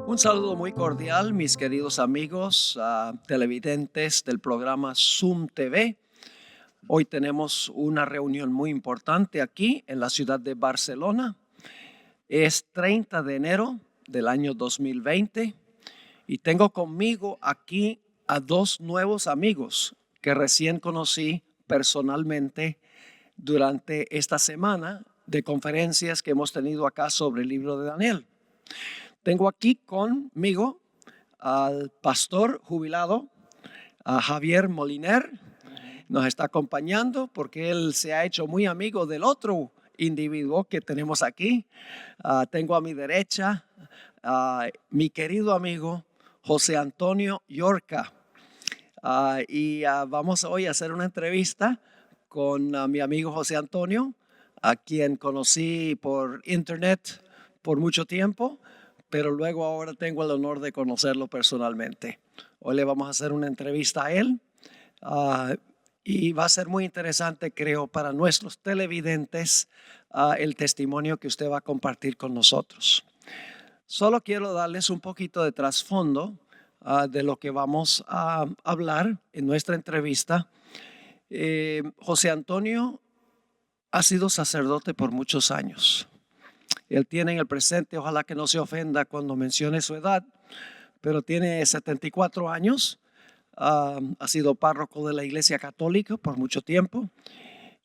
Un saludo muy cordial, mis queridos amigos televidentes del programa Zoom TV. Hoy tenemos una reunión muy importante aquí en la ciudad de Barcelona. Es 30 de enero del año 2020 y tengo conmigo aquí a dos nuevos amigos que recién conocí personalmente durante esta semana de conferencias que hemos tenido acá sobre el libro de Daniel. Tengo aquí conmigo al pastor jubilado, a Javier Moliner. Nos está acompañando porque él se ha hecho muy amigo del otro individuo que tenemos aquí. Tengo a mi derecha a mi querido amigo José Antonio Yorca. Vamos hoy a hacer una entrevista con mi amigo José Antonio, a quien conocí por internet por mucho tiempo, pero luego ahora tengo el honor de conocerlo personalmente. Hoy le vamos a hacer una entrevista a él y va a ser muy interesante, creo, para nuestros televidentes el testimonio que usted va a compartir con nosotros. Solo quiero darles un poquito de trasfondo de lo que vamos a hablar en nuestra entrevista. José Antonio ha sido sacerdote por muchos años. Él tiene en el presente, ojalá que no se ofenda cuando mencione su edad, pero tiene 74 años. Ha sido párroco de la Iglesia Católica por mucho tiempo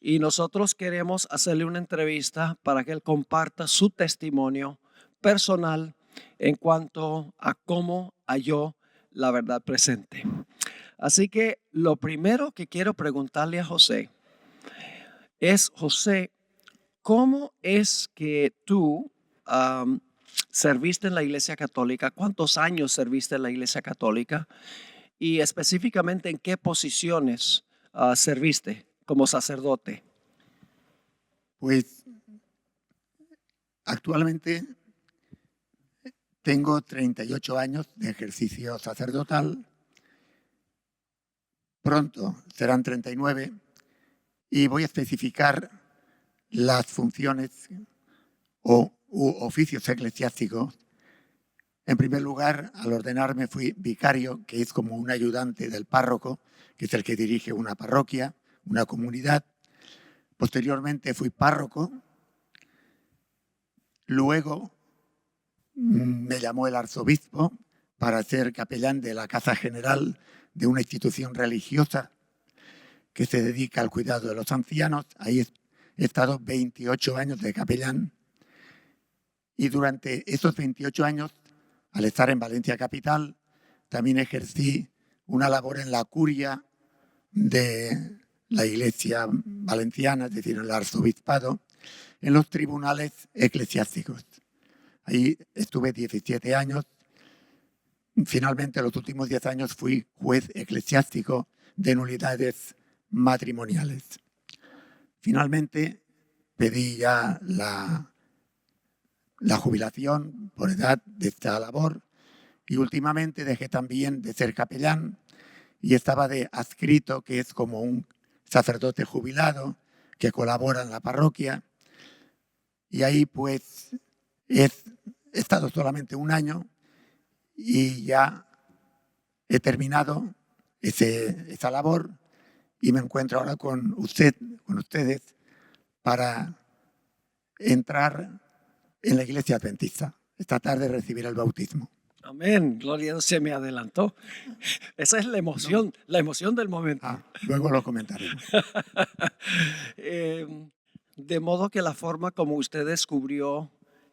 y nosotros queremos hacerle una entrevista para que él comparta su testimonio personal en cuanto a cómo halló la verdad presente. Así que lo primero que quiero preguntarle a José es, José, ¿cómo es que tú serviste en la Iglesia Católica? ¿Cuántos años serviste en la Iglesia Católica? Y específicamente, ¿en qué posiciones serviste como sacerdote? Pues actualmente tengo 38 años de ejercicio sacerdotal. Pronto serán 39 y voy a especificar las funciones u oficios eclesiásticos. En primer lugar, al ordenarme fui vicario, que es como un ayudante del párroco, que es el que dirige una parroquia, una comunidad. Posteriormente fui párroco. Luego me llamó el arzobispo para ser capellán de la Casa General de una institución religiosa que se dedica al cuidado de los ancianos. Ahí he estado 28 años de capellán. Y durante esos 28 años, al estar en Valencia capital, también ejercí una labor en la curia de la Iglesia valenciana, es decir, en el arzobispado, en los tribunales eclesiásticos. Ahí estuve 17 años. Finalmente, los últimos 10 años fui juez eclesiástico de nulidades matrimoniales. Finalmente, pedí ya la jubilación por edad de esta labor y últimamente dejé también de ser capellán y estaba de adscrito, que es como un sacerdote jubilado que colabora en la parroquia. Y ahí pues he estado solamente un año y ya he terminado esa labor y me encuentro ahora con ustedes, para entrar en la Iglesia Adventista. Esta tarde recibiré el bautismo. Amén, gloria a Dios, se me adelantó. Esa es la emoción, No. la emoción del momento. Luego lo comentaremos. De modo que la forma como usted descubrió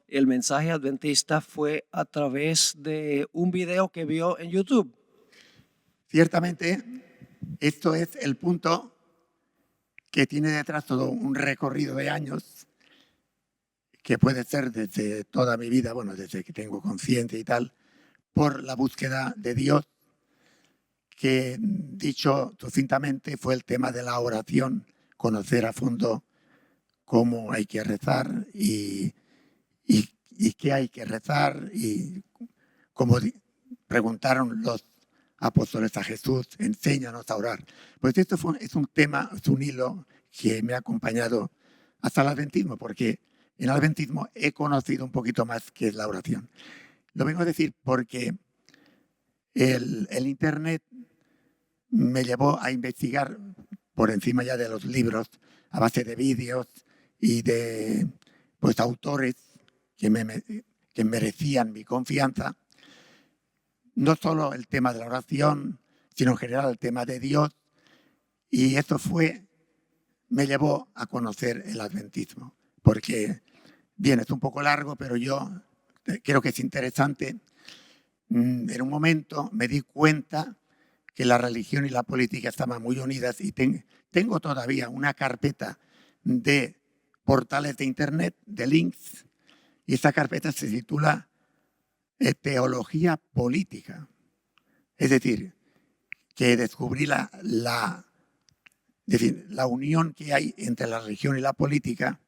el mensaje adventista fue a través de un video que vio en YouTube. Ciertamente, esto es el punto que tiene detrás todo un recorrido de años, que puede ser desde toda mi vida, bueno, desde que tengo conciencia y tal, por la búsqueda de Dios, que, dicho sucintamente, fue el tema de la oración, conocer a fondo cómo hay que rezar y qué hay que rezar, y como preguntaron los apóstoles a Jesús, enséñanos a orar. Pues esto es un tema, es un hilo que me ha acompañado hasta el adventismo, porque en el adventismo he conocido un poquito más qué es la oración. Lo vengo a decir porque el Internet me llevó a investigar por encima ya de los libros, a base de vídeos y de pues, autores que merecían mi confianza. No solo el tema de la oración, sino en general el tema de Dios. Y esto me llevó a conocer el adventismo. Porque, bien, es un poco largo, pero yo creo que es interesante. En un momento me di cuenta que la religión y la política estaban muy unidas y tengo todavía una carpeta de portales de Internet, de links, y esta carpeta se titula Teología Política. Es decir, que descubrí la unión que hay entre la religión y la política,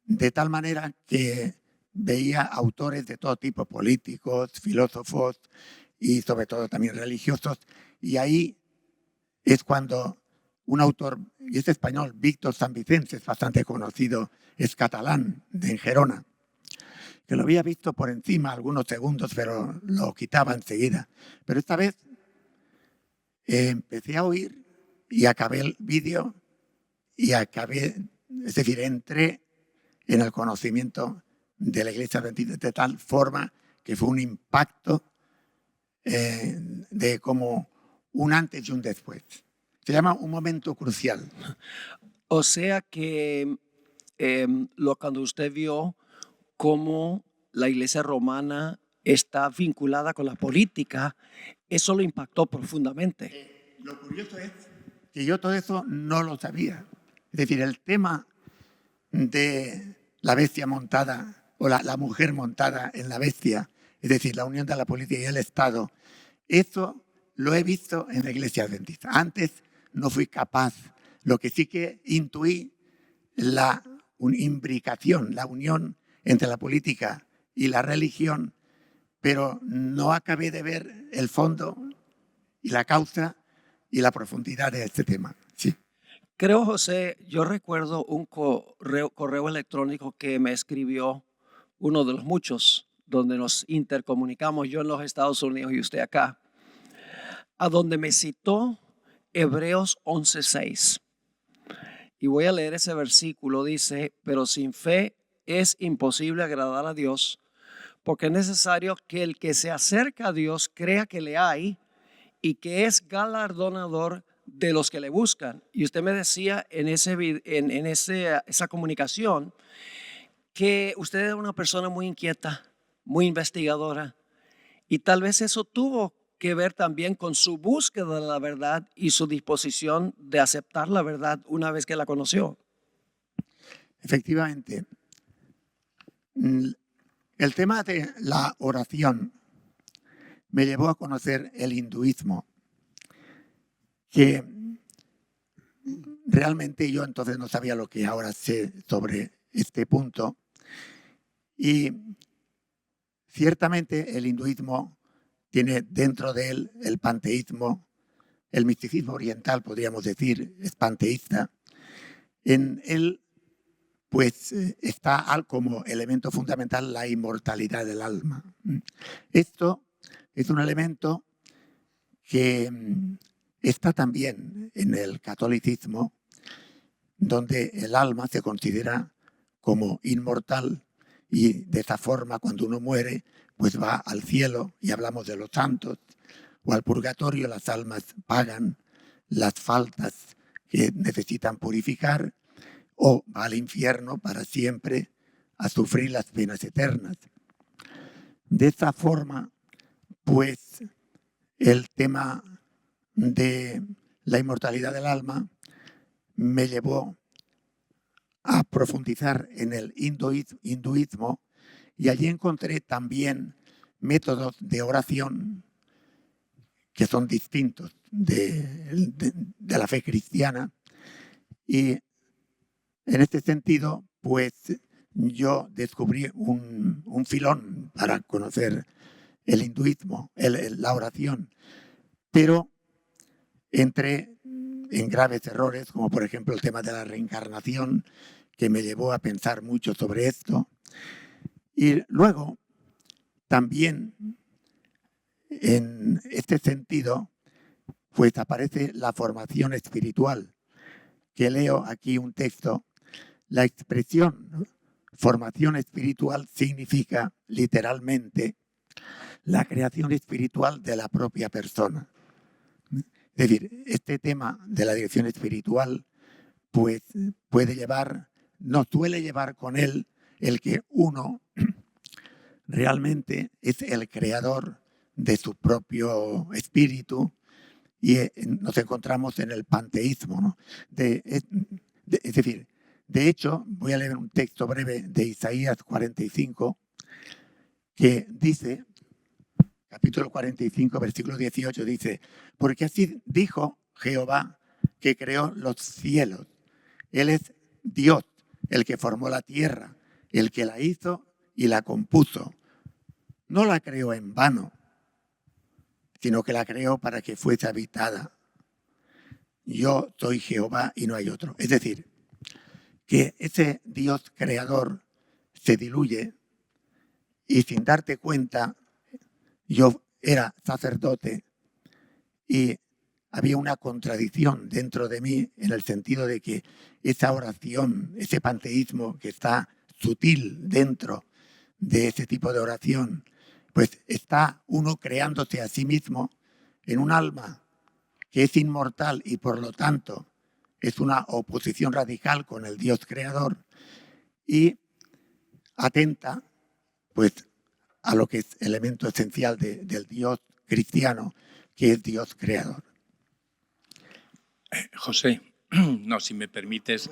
de tal manera que veía autores de todo tipo, políticos, filósofos y sobre todo también religiosos, y ahí es cuando un autor, y es español, Víctor San Vicente, es bastante conocido, es catalán, de Gerona, que lo había visto por encima algunos segundos, pero lo quitaba enseguida. Pero esta vez empecé a oír y acabé el vídeo y es decir, entré en el conocimiento de la Iglesia Adventista de tal forma que fue un impacto de como un antes y un después. Se llama un momento crucial. O sea que cuando usted vio cómo la iglesia romana está vinculada con la política, eso lo impactó profundamente. Lo curioso es que yo todo eso no lo sabía. Es decir, el tema de la bestia montada o la mujer montada en la bestia, es decir, la unión de la política y el Estado, eso lo he visto en la Iglesia Adventista. Antes no fui capaz. Lo que sí que intuí, la imbricación, la unión entre la política y la religión, pero no acabé de ver el fondo y la causa y la profundidad de este tema. Sí. Creo, José, yo recuerdo un correo electrónico que me escribió uno de los muchos donde nos intercomunicamos, yo en los Estados Unidos y usted acá, a donde me citó Hebreos 11:6. Y voy a leer ese versículo, dice, pero sin fe es imposible agradar a Dios, porque es necesario que el que se acerca a Dios crea que le hay y que es galardonador de los que le buscan. Y usted me decía en esa comunicación que usted era una persona muy inquieta, muy investigadora, y tal vez eso tuvo que ver también con su búsqueda de la verdad y su disposición de aceptar la verdad una vez que la conoció. Efectivamente, el tema de la oración me llevó a conocer el hinduismo, que realmente yo entonces no sabía lo que ahora sé sobre este punto. Y ciertamente el hinduismo tiene dentro de él el panteísmo, el misticismo oriental, podríamos decir, es panteísta. En él, pues, está como elemento fundamental la inmortalidad del alma. Esto es un elemento que está también en el catolicismo, donde el alma se considera como inmortal y de esa forma cuando uno muere pues va al cielo y hablamos de los santos, o al purgatorio, las almas pagan las faltas que necesitan purificar, o va al infierno para siempre a sufrir las penas eternas. De esta forma, pues el tema de la inmortalidad del alma me llevó a profundizar en el hinduismo y allí encontré también métodos de oración que son distintos de la fe cristiana. Y en este sentido, pues yo descubrí un filón para conocer el hinduismo, la oración, pero entré en graves errores, como por ejemplo el tema de la reencarnación, que me llevó a pensar mucho sobre esto. Y luego, También en este sentido, pues aparece la formación espiritual, que leo aquí un texto. La expresión, ¿no?, formación espiritual significa literalmente la creación espiritual de la propia persona. Es decir, este tema de la dirección espiritual pues suele llevar con él el que uno realmente es el creador de su propio espíritu, y nos encontramos en el panteísmo, ¿no? Es decir, de hecho, voy a leer un texto breve de Isaías 45 que dice, capítulo 45, versículo 18, dice: porque así dijo Jehová, que creó los cielos. Él es Dios, el que formó la tierra, el que la hizo y la compuso. No la creó en vano, sino que la creó para que fuese habitada. Yo soy Jehová y no hay otro. Es decir, que ese Dios creador se diluye, y sin darte cuenta, yo era sacerdote y había una contradicción dentro de mí, en el sentido de que esa oración, ese panteísmo que está sutil dentro de ese tipo de oración, pues está uno creándose a sí mismo en un alma que es inmortal y por lo tanto es una oposición radical con el Dios creador, y atenta pues a lo que es elemento esencial del Dios cristiano, que es Dios creador. José, no, si me permites.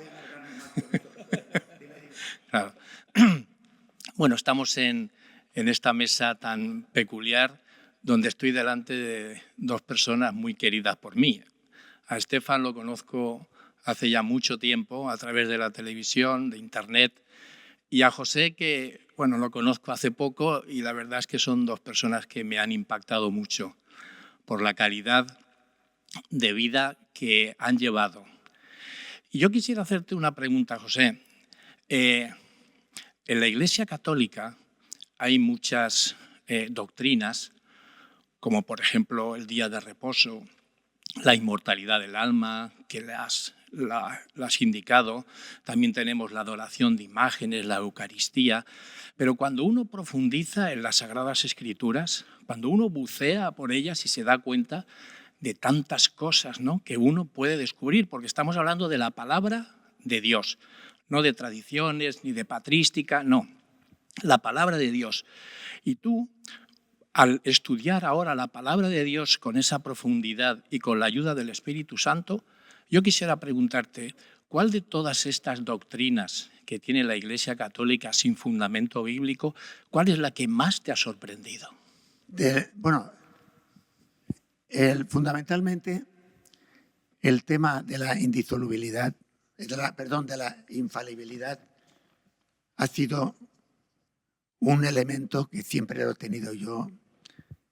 Claro. Bueno, estamos en esta mesa tan peculiar, donde estoy delante de dos personas muy queridas por mí. A Estefan lo conozco hace ya mucho tiempo, a través de la televisión, de internet, y a José, que bueno, lo conozco hace poco, y la verdad es que son dos personas que me han impactado mucho por la calidad de vida que han llevado. Y yo quisiera hacerte una pregunta, José. En la Iglesia Católica hay muchas doctrinas, como por ejemplo el día de reposo, la inmortalidad del alma, que las has indicado. También tenemos la adoración de imágenes, la Eucaristía. Pero cuando uno profundiza en las Sagradas Escrituras, cuando uno bucea por ellas y se da cuenta de tantas cosas, ¿no?, que uno puede descubrir, porque estamos hablando de la palabra de Dios, no de tradiciones ni de patrística, no, la palabra de Dios. Y tú, al estudiar ahora la palabra de Dios con esa profundidad y con la ayuda del Espíritu Santo, yo quisiera preguntarte, ¿cuál de todas estas doctrinas que tiene la Iglesia Católica sin fundamento bíblico, cuál es la que más te ha sorprendido? Fundamentalmente, el tema de la indisolubilidad, de la infalibilidad, ha sido un elemento que siempre lo he tenido yo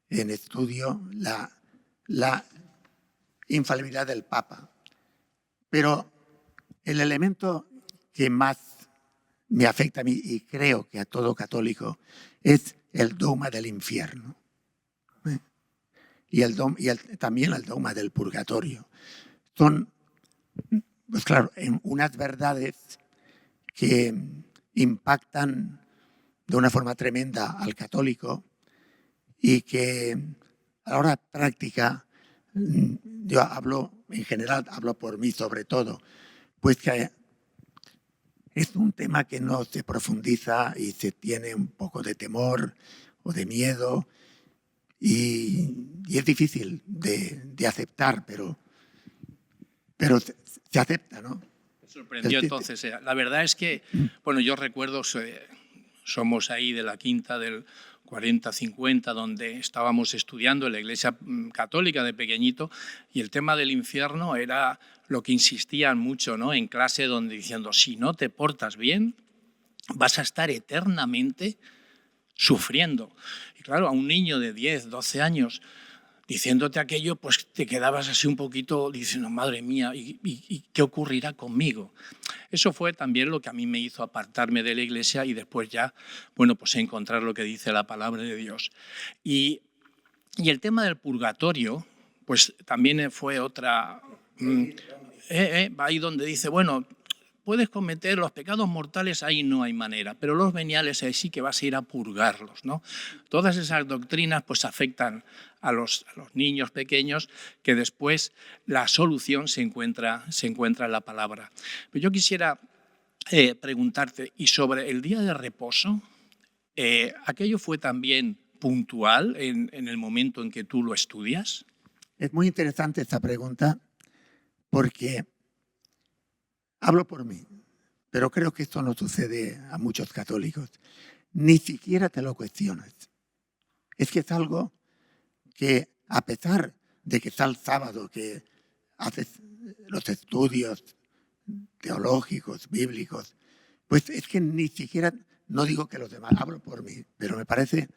en estudio, la infalibilidad del Papa. Pero el elemento que más me afecta a mí, y creo que a todo católico, es el dogma del infierno. Y también el dogma del purgatorio. Son, pues claro, unas verdades que impactan de una forma tremenda al católico, y que a la hora práctica, yo hablo en general, hablo por mí sobre todo, pues que es un tema que no se profundiza y se tiene un poco de temor o de miedo, y es difícil de aceptar, pero se acepta, ¿no? Me sorprendió entonces. La verdad es que, bueno, yo recuerdo, somos ahí de la quinta del 40-50, donde estábamos estudiando en la Iglesia Católica de pequeñito, y el tema del infierno era lo que insistían mucho, ¿no?, en clase, donde diciendo, si no te portas bien, vas a estar eternamente sufriendo. Y claro, a un niño de 10, 12 años, diciéndote aquello, pues te quedabas así un poquito diciendo, madre mía, ¿y qué ocurrirá conmigo? Eso fue también lo que a mí me hizo apartarme de la Iglesia y después ya, bueno, pues encontrar lo que dice la palabra de Dios. Y el tema del purgatorio, pues también fue otra... ahí donde dice, bueno, puedes cometer los pecados mortales, ahí no hay manera, pero los veniales ahí sí que vas a ir a purgarlos, ¿no? Todas esas doctrinas pues afectan a los niños pequeños, que después la solución se encuentra en la palabra. Pero yo quisiera preguntarte, ¿y sobre el día de reposo? ¿Aquello fue también puntual en el momento en que tú lo estudias? Es muy interesante esta pregunta porque hablo por mí, pero creo que esto no sucede a muchos católicos. Ni siquiera te lo cuestionas. Es que es algo que, a pesar de que está el sábado, que haces los estudios teológicos, bíblicos, pues es que ni siquiera, no digo que los demás, hablo por mí, pero me parece,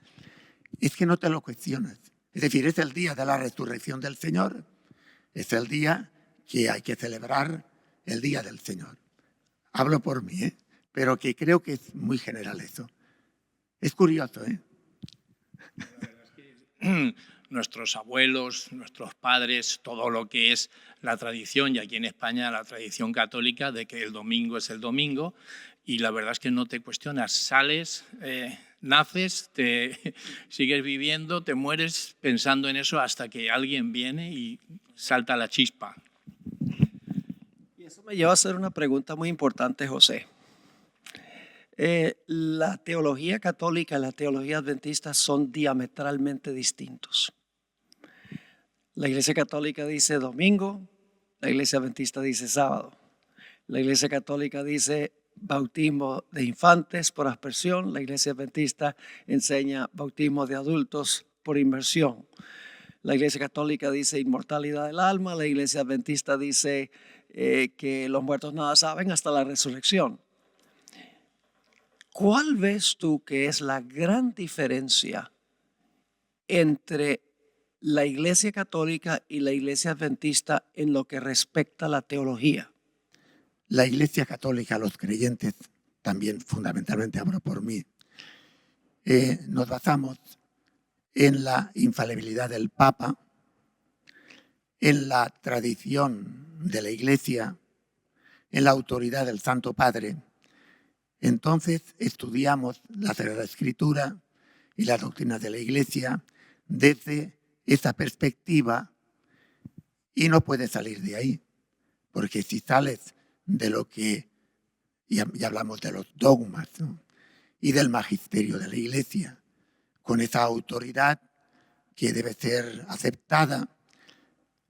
es que no te lo cuestionas. Es decir, es el día de la resurrección del Señor, es el día que hay que celebrar el día del Señor. Hablo por mí, pero que creo que es muy general eso. Es curioso, ¿eh? Nuestros abuelos, nuestros padres, todo lo que es la tradición, y aquí en España la tradición católica de que el domingo es el domingo, y la verdad es que no te cuestionas, sales, naces, te sigues viviendo, te mueres pensando en eso hasta que alguien viene y salta la chispa. Y eso me lleva a hacer una pregunta muy importante, José. La teología católica y la teología adventista son diametralmente distintos. La Iglesia Católica dice domingo, la Iglesia Adventista dice sábado. La Iglesia Católica dice bautismo de infantes por aspersión, la Iglesia Adventista enseña bautismo de adultos por inmersión. La Iglesia Católica dice inmortalidad del alma, la Iglesia Adventista dice que los muertos nada saben hasta la resurrección. ¿Cuál ves tú que es la gran diferencia entre la Iglesia Católica y la Iglesia Adventista en lo que respecta a la teología? La Iglesia Católica, los creyentes, también fundamentalmente hablo por mí, nos basamos en la infalibilidad del Papa, en la tradición de la Iglesia, en la autoridad del Santo Padre. Entonces estudiamos la Sagrada Escritura y la doctrina de la Iglesia desde esa perspectiva y no puedes salir de ahí, porque si sales de lo que, ya hablamos de los dogmas, ¿no?, y del magisterio de la Iglesia, con esa autoridad que debe ser aceptada,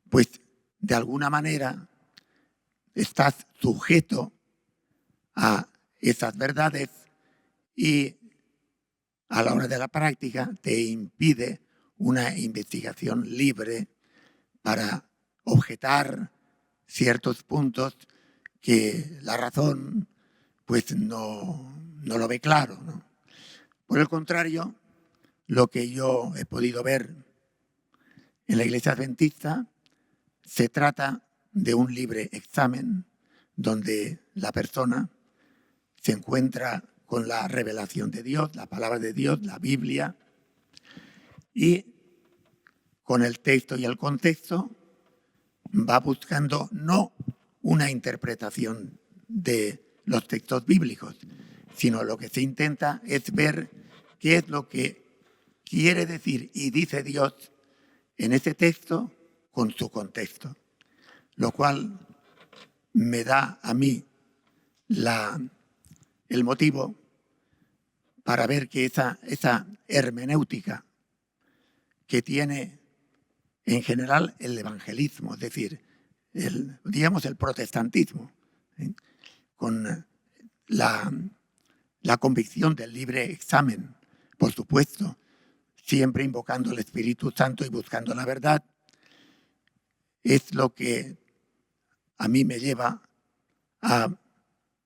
pues de alguna manera estás sujeto a esas verdades y a la hora de la práctica te impide una investigación libre para objetar ciertos puntos que la razón pues no lo ve claro, ¿no? Por el contrario, lo que yo he podido ver en la Iglesia Adventista se trata de un libre examen donde la persona se encuentra con la revelación de Dios, la palabra de Dios, la Biblia, y con el texto y el contexto va buscando no una interpretación de los textos bíblicos, sino lo que se intenta es ver qué es lo que quiere decir y dice Dios en ese texto con su contexto, lo cual me da a mí el motivo para ver que esa hermenéutica que tiene en general el evangelismo, es decir, digamos el protestantismo, ¿sí?, con la convicción del libre examen, por supuesto, siempre invocando el Espíritu Santo y buscando la verdad, es lo que a mí me lleva a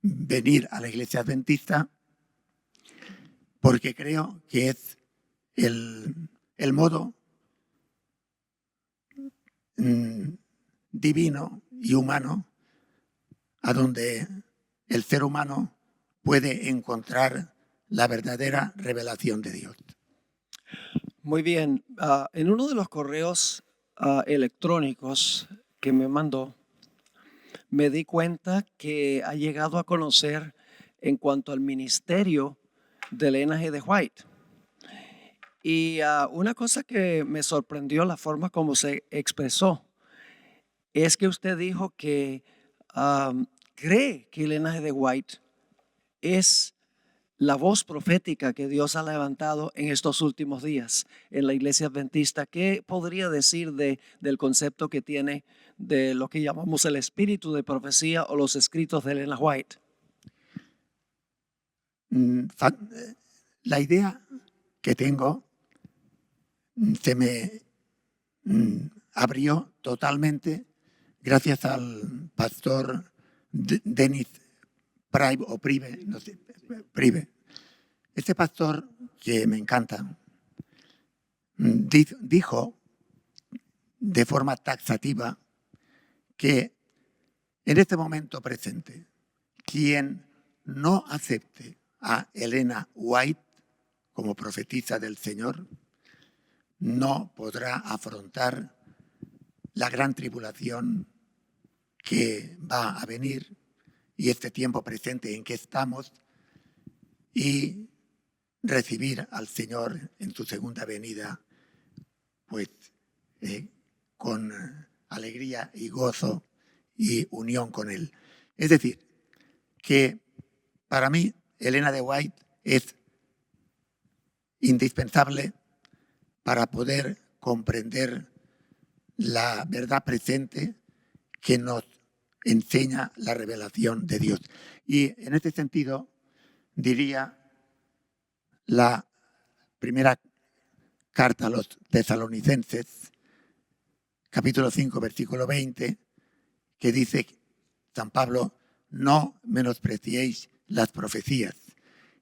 venir a la Iglesia Adventista, porque creo que es el modo divino y humano, a donde el ser humano puede encontrar la verdadera revelación de Dios. Muy bien. En uno de los correos electrónicos que me mandó, me di cuenta que ha llegado a conocer en cuanto al ministerio de Elena G. de White. Y una cosa que me sorprendió la forma como se expresó es que usted dijo que cree que Elena G. de White es la voz profética que Dios ha levantado en estos últimos días en la iglesia adventista. ¿Qué podría decir del concepto que tiene de lo que llamamos el espíritu de profecía o los escritos de Elena White? La idea que tengo se me abrió totalmente gracias al pastor Dennis Prive, no sé, Prive. Este pastor, que me encanta, dijo de forma taxativa que en este momento presente, quien no acepte a Elena White como profetisa del Señor, no podrá afrontar la gran tribulación que va a venir y este tiempo presente en que estamos, y recibir al Señor en su segunda venida, pues con alegría y gozo y unión con Él. Es decir, que para mí Elena de White es indispensable para poder comprender la verdad presente que nos enseña la revelación de Dios. Y en este sentido, diría la primera carta a los tesalonicenses, capítulo 5, versículo 20, que dice San Pablo: no menospreciéis las profecías.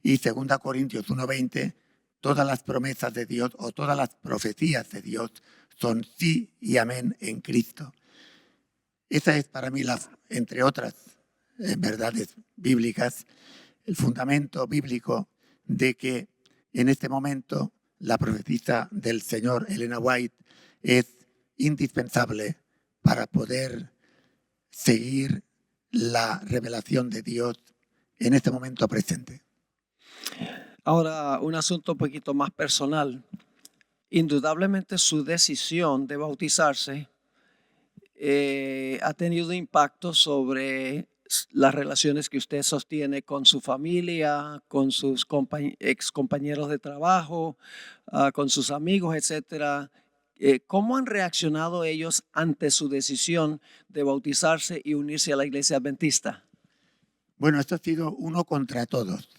Y 2 Corintios 1:20, todas las promesas de Dios o todas las profecías de Dios son sí y amén en Cristo. Esa es para mí, entre otras verdades bíblicas, el fundamento bíblico de que en este momento la profetisa del Señor, Elena White, es indispensable para poder seguir la revelación de Dios en este momento presente. Ahora, un asunto un poquito más personal. Indudablemente su decisión de bautizarse ha tenido impacto sobre las relaciones que usted sostiene con su familia, con sus ex compañeros de trabajo, con sus amigos, etcétera. ¿Cómo han reaccionado ellos ante su decisión de bautizarse y unirse a la iglesia adventista? Bueno, esto ha sido uno contra todos.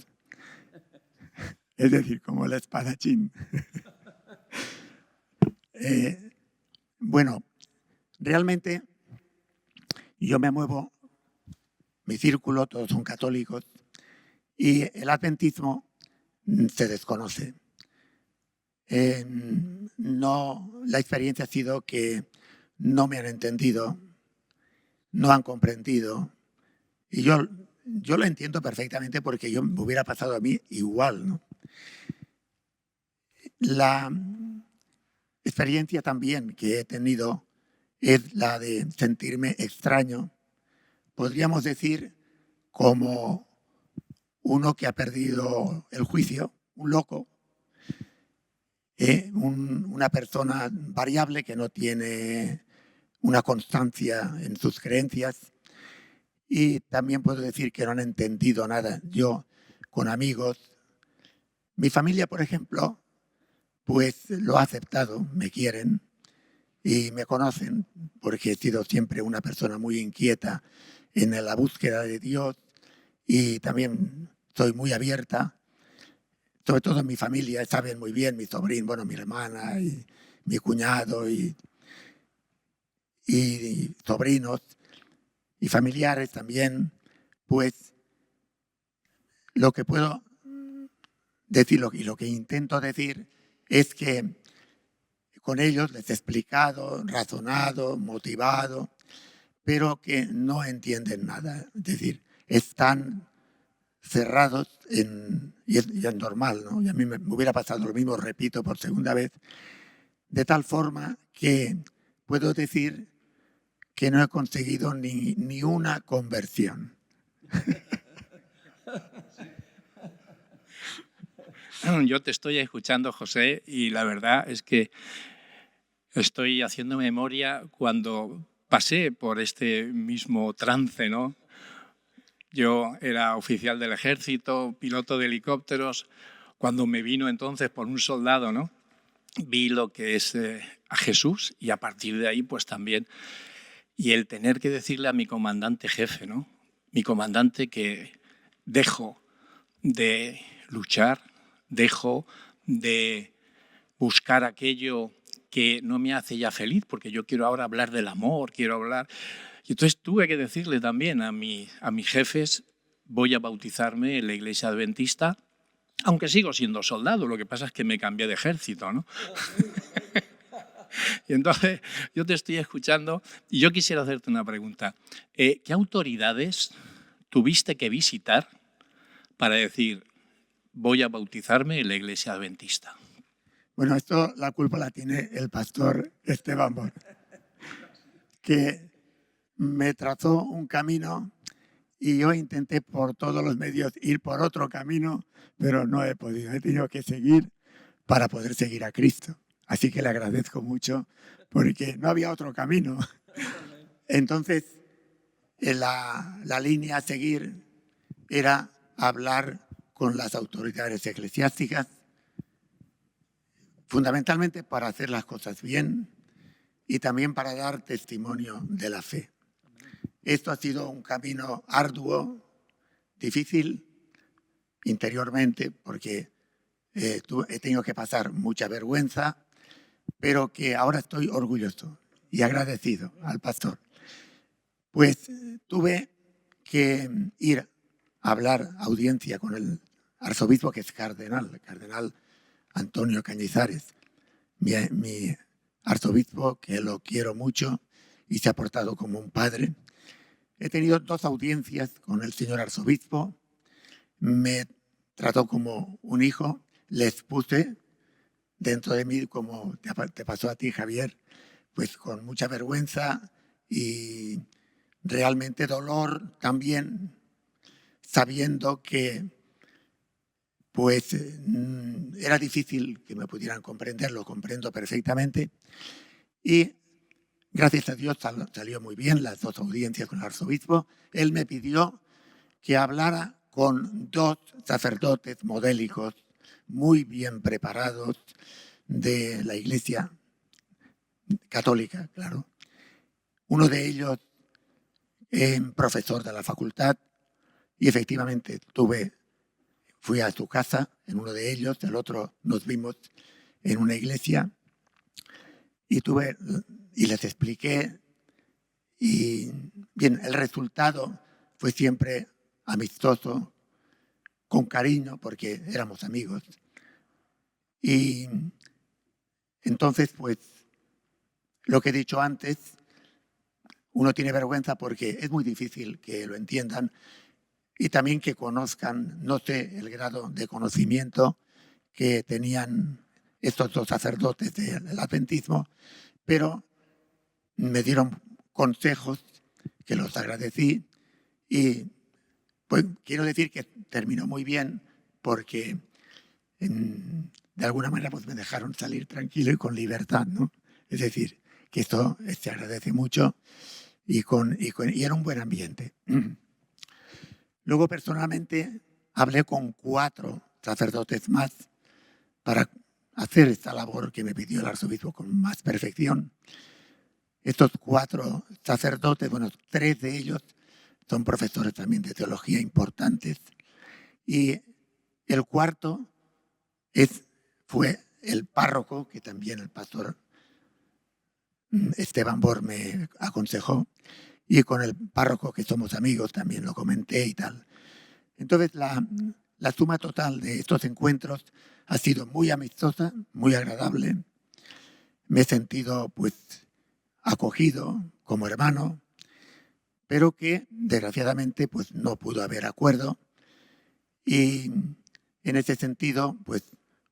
Es decir, como el espadachín. Bueno, realmente yo me muevo, mi círculo, todos son católicos, y el adventismo se desconoce. La experiencia ha sido que no me han entendido, no han comprendido, y yo lo entiendo perfectamente porque yo me hubiera pasado a mí igual, ¿no? La experiencia también que he tenido es la de sentirme extraño, podríamos decir como uno que ha perdido el juicio, un loco, una persona variable que no tiene una constancia en sus creencias, y también puedo decir que no han entendido nada. Yo, con amigos, mi familia, por ejemplo, pues lo ha aceptado, me quieren y me conocen porque he sido siempre una persona muy inquieta en la búsqueda de Dios, y también soy muy abierta. Sobre todo en mi familia saben muy bien, mi sobrino, bueno, mi hermana y mi cuñado y sobrinos y familiares también, pues lo que puedo decir y lo que intento decir es que con ellos les he explicado, razonado, motivado, pero que no entienden nada. Es decir, están cerrados y es normal, ¿no? Y a mí me hubiera pasado lo mismo, repito por segunda vez, de tal forma que puedo decir que no he conseguido ni una conversión. Yo te estoy escuchando, José, y la verdad es que estoy haciendo memoria cuando pasé por este mismo trance, ¿no? Yo era oficial del ejército, piloto de helicópteros. Cuando me vino entonces por un soldado, ¿no? Vi lo que es a Jesús y a partir de ahí pues también. Y el tener que decirle a mi comandante jefe, ¿no? Mi comandante, que dejo de luchar, dejo de buscar aquello que no me hace ya feliz, porque yo quiero ahora hablar del amor, quiero hablar... Y entonces tuve que decirle también a mis jefes, voy a bautizarme en la iglesia adventista, aunque sigo siendo soldado, lo que pasa es que me cambié de ejército, ¿no? Y entonces yo te estoy escuchando y yo quisiera hacerte una pregunta. ¿Qué autoridades tuviste que visitar para decir, voy a bautizarme en la iglesia adventista? Bueno, esto la culpa la tiene el pastor Esteban Bor, que me trazó un camino y yo intenté por todos los medios ir por otro camino, pero no he podido. He tenido que seguir para poder seguir a Cristo. Así que le agradezco mucho porque no había otro camino. Entonces, la línea a seguir era hablar con las autoridades eclesiásticas, fundamentalmente para hacer las cosas bien y también para dar testimonio de la fe. Esto ha sido un camino arduo, difícil interiormente, porque he tenido que pasar mucha vergüenza, pero que ahora estoy orgulloso y agradecido al pastor. Pues tuve que ir a hablar audiencia con el arzobispo, que es el cardenal Antonio Cañizares, mi arzobispo, que lo quiero mucho y se ha portado como un padre. He tenido 2 audiencias con el señor arzobispo, me trató como un hijo, le expuse dentro de mí, como te pasó a ti, Javier, pues con mucha vergüenza y realmente dolor también, sabiendo que pues era difícil que me pudieran comprender, lo comprendo perfectamente. Y gracias a Dios salió muy bien las 2 audiencias con el arzobispo. Él me pidió que hablara con 2 sacerdotes modélicos muy bien preparados de la Iglesia católica, claro. Uno de ellos profesor de la facultad y efectivamente fui a su casa en uno de ellos, el otro nos vimos en una iglesia y les expliqué y bien, el resultado fue siempre amistoso, con cariño, porque éramos amigos. Y entonces, pues, lo que he dicho antes, uno tiene vergüenza porque es muy difícil que lo entiendan y también que conozcan, no sé el grado de conocimiento que tenían estos 2 sacerdotes del adventismo, pero me dieron consejos que los agradecí y pues quiero decir que terminó muy bien porque de alguna manera pues me dejaron salir tranquilo y con libertad, ¿no? Es decir, que esto se agradece mucho y era un buen ambiente. Luego personalmente hablé con 4 sacerdotes más para hacer esta labor que me pidió el arzobispo con más perfección. Estos 4 sacerdotes, bueno, 3 de ellos son profesores también de teología importantes. Y el cuarto fue el párroco, que también el pastor Esteban Bor me aconsejó, y con el párroco, que somos amigos, también lo comenté y tal. Entonces, la suma total de estos encuentros ha sido muy amistosa, muy agradable. me he sentido pues acogido como hermano, pero que desgraciadamente pues no pudo haber acuerdo, y en ese sentido pues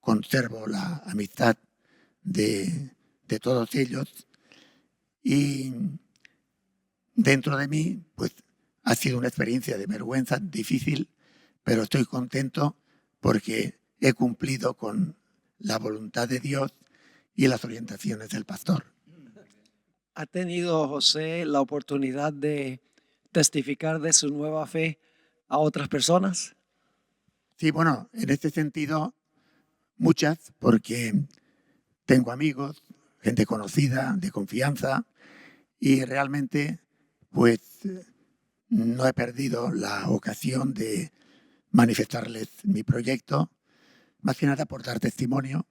conservo la amistad de todos ellos, y dentro de mí pues ha sido una experiencia de vergüenza difícil, pero estoy contento porque he cumplido con la voluntad de Dios y las orientaciones del pastor. ¿Ha tenido José la oportunidad de testificar de su nueva fe a otras personas? Sí, bueno, en este sentido, muchas, porque tengo amigos, gente conocida, de confianza, y realmente, pues, no he perdido la ocasión de manifestarles mi proyecto, más que nada por dar testimonio,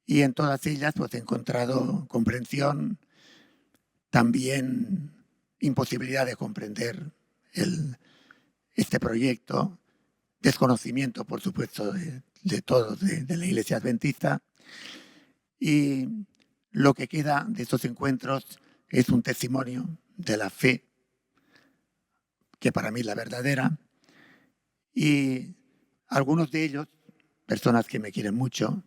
y en todas ellas, pues, he encontrado comprensión, también imposibilidad de comprender este proyecto, desconocimiento, por supuesto, de todos, de la Iglesia Adventista. Y lo que queda de estos encuentros es un testimonio de la fe, que para mí es la verdadera. Y algunos de ellos, personas que me quieren mucho,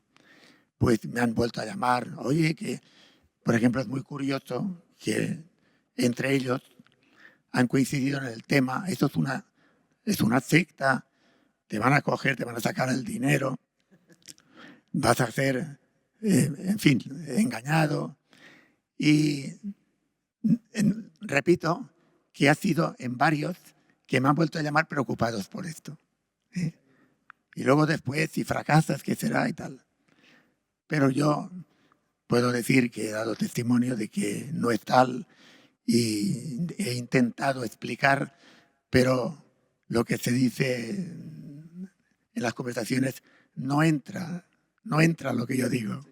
pues me han vuelto a llamar. Oye, que por ejemplo es muy curioso que entre ellos han coincidido en el tema. Esto es una secta, te van a coger, te van a sacar el dinero, vas a ser, en fin, engañado. Y repito que ha sido en varios que me han vuelto a llamar preocupados por esto. Y luego después, si fracasas, ¿qué será? Y tal. Pero yo puedo decir que he dado testimonio de que no es tal, y he intentado explicar, pero lo que se dice en las conversaciones no entra lo que yo digo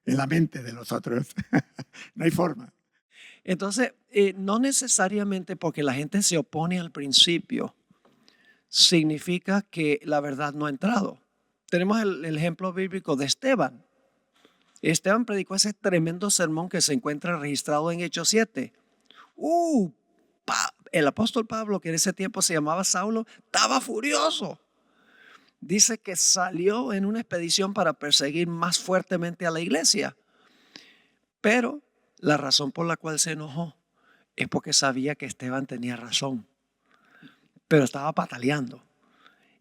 en la mente de los otros. No hay forma. Entonces, no necesariamente porque la gente se opone al principio, significa que la verdad no ha entrado. Tenemos el ejemplo bíblico de Esteban. Esteban predicó ese tremendo sermón que se encuentra registrado en Hechos 7. El apóstol Pablo, que en ese tiempo se llamaba Saulo, estaba furioso. Dice que salió en una expedición para perseguir más fuertemente a la iglesia. Pero la razón por la cual se enojó es porque sabía que Esteban tenía razón, pero estaba pataleando.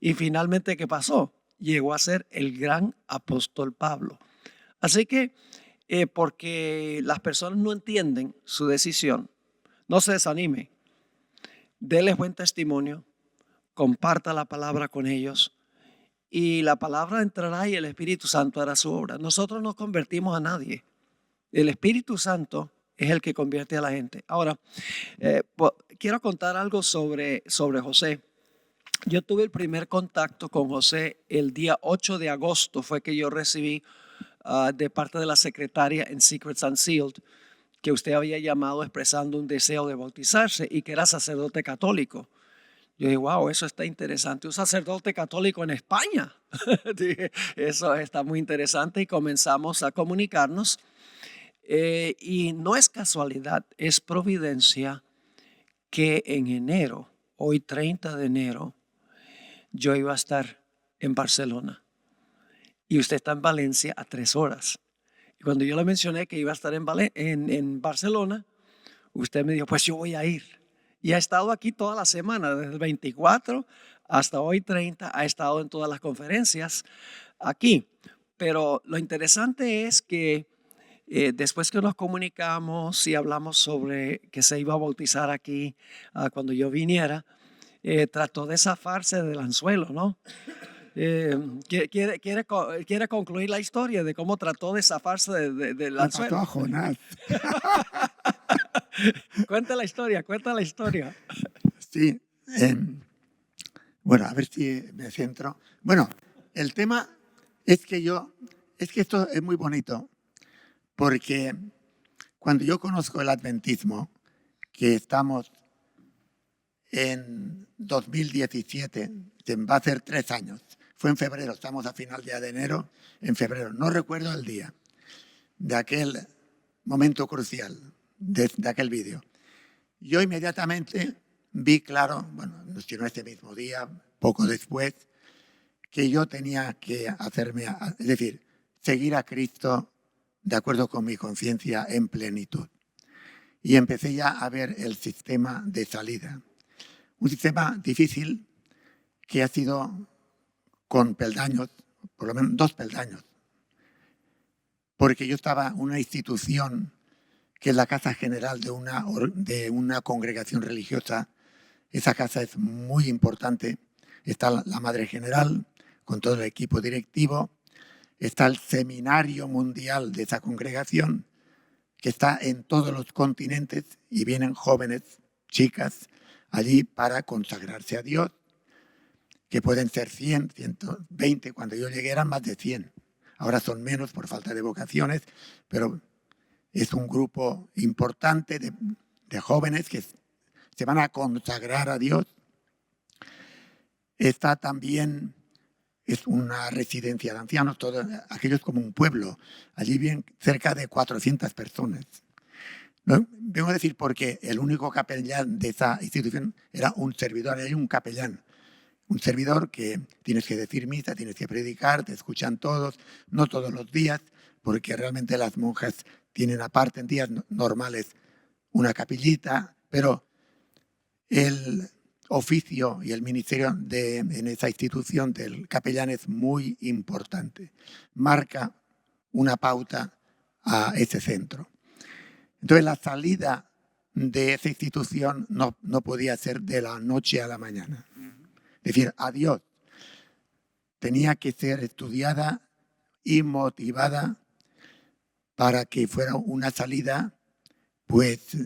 Y finalmente, ¿qué pasó? Llegó a ser el gran apóstol Pablo. Así que, porque las personas no entienden su decisión, no se desanime. Déles buen testimonio, comparta la palabra con ellos y la palabra entrará y el Espíritu Santo hará su obra. Nosotros no convertimos a nadie. El Espíritu Santo es el que convierte a la gente. Ahora, quiero contar algo sobre José. Yo tuve el primer contacto con José el día 8 de agosto, fue que yo recibí de parte de la secretaria en Secrets Unsealed, que usted había llamado expresando un deseo de bautizarse y que era sacerdote católico. Yo dije, wow, eso está interesante. Un sacerdote católico en España. Dije, eso está muy interesante y comenzamos a comunicarnos. Y no es casualidad, es providencia que en enero, hoy 30 de enero, yo iba a estar en Barcelona y usted está en Valencia a 3 horas. Y cuando yo le mencioné que iba a estar en Barcelona, usted me dijo, pues yo voy a ir. Y ha estado aquí toda la semana, desde el 24 hasta hoy 30, ha estado en todas las conferencias aquí. Pero lo interesante es que después que nos comunicamos y hablamos sobre que se iba a bautizar aquí cuando yo viniera, trató de zafarse del anzuelo, ¿no? Quiere concluir la historia de cómo trató de zafarse del anzuelo. Mató a Jonás. Cuenta la historia, cuenta la historia. Sí. Bueno, a ver si me centro. Bueno, el tema es que esto es muy bonito, porque cuando yo conozco el adventismo, que estamos en 2017, va a ser 3 años. Fue en febrero, estamos a final de enero, en febrero. No recuerdo el día de aquel momento crucial de aquel vídeo. Yo inmediatamente vi claro, bueno, si no ese mismo día, poco después, que yo tenía que es decir, seguir a Cristo de acuerdo con mi conciencia en plenitud. Y empecé ya a ver el sistema de salida. Un sistema difícil que ha sido con peldaños, por lo menos 2 peldaños. Porque yo estaba en una institución que es la casa general de una congregación religiosa. Esa casa es muy importante. Está la madre general con todo el equipo directivo. Está el seminario mundial de esa congregación, que está en todos los continentes, y vienen jóvenes, chicas, allí para consagrarse a Dios, que pueden ser 100, 120. Cuando yo llegué eran más de 100. Ahora son menos por falta de vocaciones, pero es un grupo importante de jóvenes que se van a consagrar a Dios. Está también, es una residencia de ancianos, todo aquello es como un pueblo. Allí viven cerca de 400 personas. ¿No? Vengo a decir porque el único capellán de esa institución era un servidor, hay un capellán. Un servidor que tienes que decir misa, tienes que predicar, te escuchan todos, no todos los días, porque realmente las monjas tienen aparte en días normales una capillita, pero el oficio y el ministerio en esa institución del capellán es muy importante. Marca una pauta a ese centro. Entonces la salida de esa institución no podía ser de la noche a la mañana. Es decir, adiós. Tenía que ser estudiada y motivada para que fuera una salida, pues,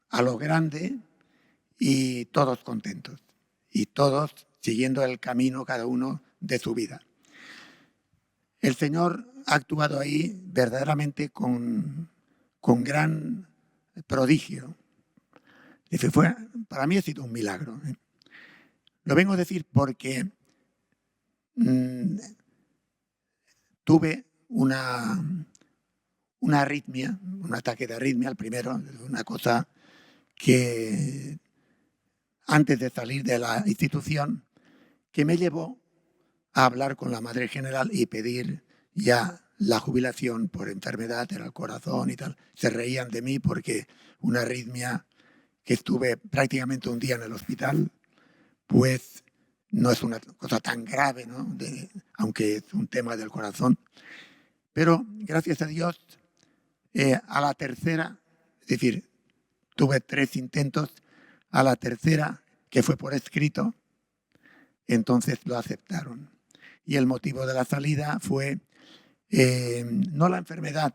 a lo grande y todos contentos. Y todos siguiendo el camino cada uno de su vida. El Señor ha actuado ahí verdaderamente con gran prodigio. Dice, para mí ha sido un milagro. Lo vengo a decir porque tuve una arritmia, un ataque de arritmia, el primero, una cosa que antes de salir de la institución, que me llevó a hablar con la Madre General y pedir ya la jubilación por enfermedad, era el corazón y tal. Se reían de mí porque una arritmia que estuve prácticamente un día en el hospital, pues no es una cosa tan grave, ¿no? Aunque es un tema del corazón. Pero gracias a Dios, a la tercera, es decir, tuve 3 intentos, a la tercera, que fue por escrito, entonces lo aceptaron. Y el motivo de la salida fue no la enfermedad,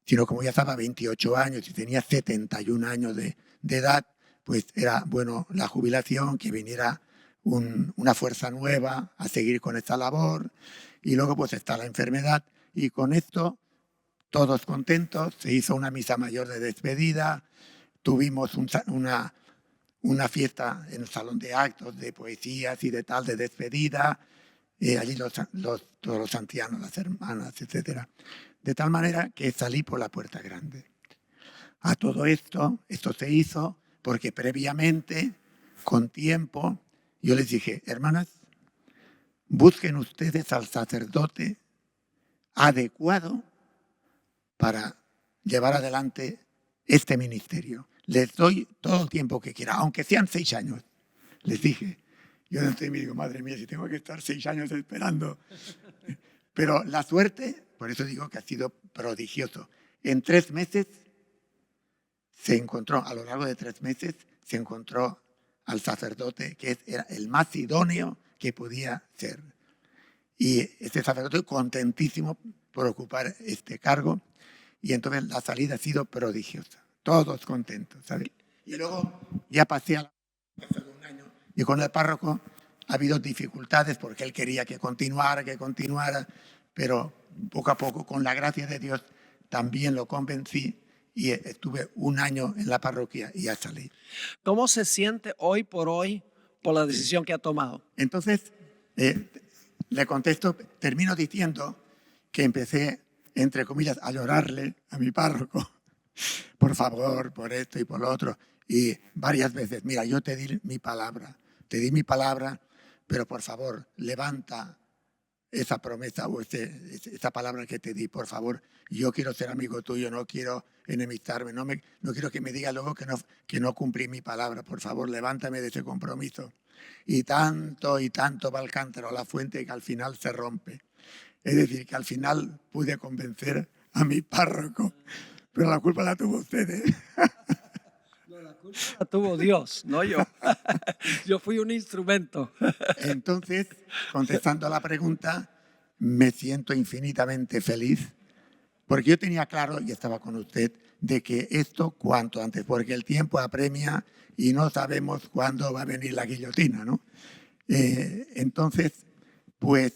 sino como ya estaba 28 años y tenía 71 años de edad, pues era bueno la jubilación, que viniera una fuerza nueva a seguir con esta labor, y luego pues está la enfermedad, y con esto todos contentos. Se hizo una misa mayor de despedida, tuvimos una fiesta en el salón de actos de poesías y de tal, de despedida, allí todos los ancianos, las hermanas, etc. De tal manera que salí por la puerta grande. A todo esto se hizo porque previamente, con tiempo, yo les dije, hermanas, busquen ustedes al sacerdote adecuado para llevar adelante este ministerio. Les doy todo el tiempo que quiera, aunque sean 6 años. Les dije, yo dentro de mí digo, madre mía, si tengo que estar 6 años esperando. Pero la suerte, por eso digo que ha sido prodigioso. En 3 meses se encontró, a lo largo de 3 meses, se encontró al sacerdote que era el más idóneo que podía ser. Y este sacerdote contentísimo por ocupar este cargo. Y entonces la salida ha sido prodigiosa. Todos contentos, ¿sabes? Y luego ya pasé un año y con el párroco ha habido dificultades porque él quería que continuara, pero poco a poco, con la gracia de Dios, también lo convencí y estuve 1 año en la parroquia y ya salí. ¿Cómo se siente hoy por la decisión que ha tomado? Entonces, le contesto, termino diciendo que empecé entre comillas, a llorarle a mi párroco, por favor, por esto y por lo otro. Y varias veces, mira, yo te di mi palabra, pero por favor, levanta esa promesa o esa palabra que te di, por favor. Yo quiero ser amigo tuyo, no quiero enemistarme, no quiero que me digas luego que no cumplí mi palabra. Por favor, levántame de ese compromiso. Y tanto va el cántaro a la fuente que al final se rompe. Es decir, que al final pude convencer a mi párroco, pero la culpa la tuvo usted, ¿eh? La culpa la tuvo Dios, no yo. Yo fui un instrumento. Entonces, contestando a la pregunta, me siento infinitamente feliz porque yo tenía claro, y estaba con usted, de que esto cuanto antes, porque el tiempo apremia y no sabemos cuándo va a venir la guillotina, ¿no? Entonces, pues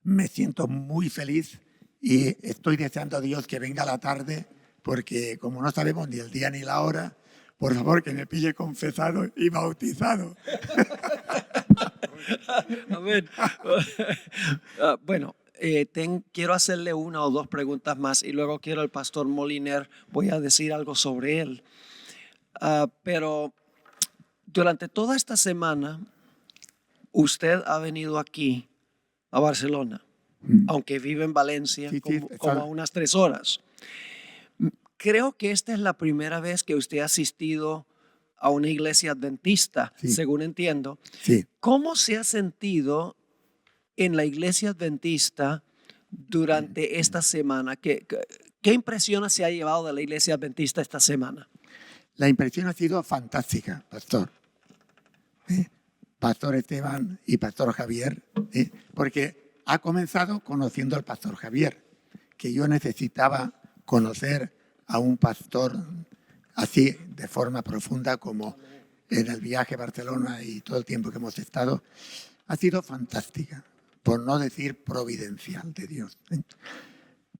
me siento muy feliz y estoy deseando a Dios que venga la tarde, porque como no sabemos ni el día ni la hora, por favor que me pille confesado y bautizado. Amén. Bueno, quiero hacerle una o dos preguntas más y luego quiero al pastor Moliner, voy a decir algo sobre él. Pero durante toda esta semana, usted ha venido aquí a Barcelona, aunque vive en Valencia, Sí, como a unas 3 horas. Creo que esta es la primera vez que usted ha asistido a una iglesia adventista, Sí. según entiendo. Sí. ¿Cómo se ha sentido en la iglesia adventista durante esta semana? ¿Qué impresiones se ha llevado de la iglesia adventista esta semana? La impresión ha sido fantástica, pastor. Pastor Esteban y pastor Javier, porque ha comenzado conociendo al pastor Javier, que yo necesitaba conocer a un pastor así de forma profunda como en el viaje a Barcelona y todo el tiempo que hemos estado. Ha sido fantástica, por no decir providencial de Dios.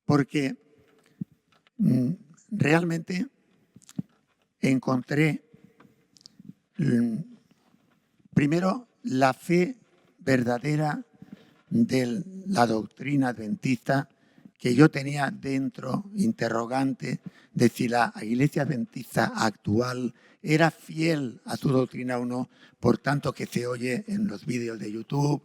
Porque realmente encontré primero la fe verdadera de la doctrina adventista que yo tenía dentro, interrogante, de si la iglesia adventista actual era fiel a su doctrina o no, por tanto que se oye en los vídeos de YouTube,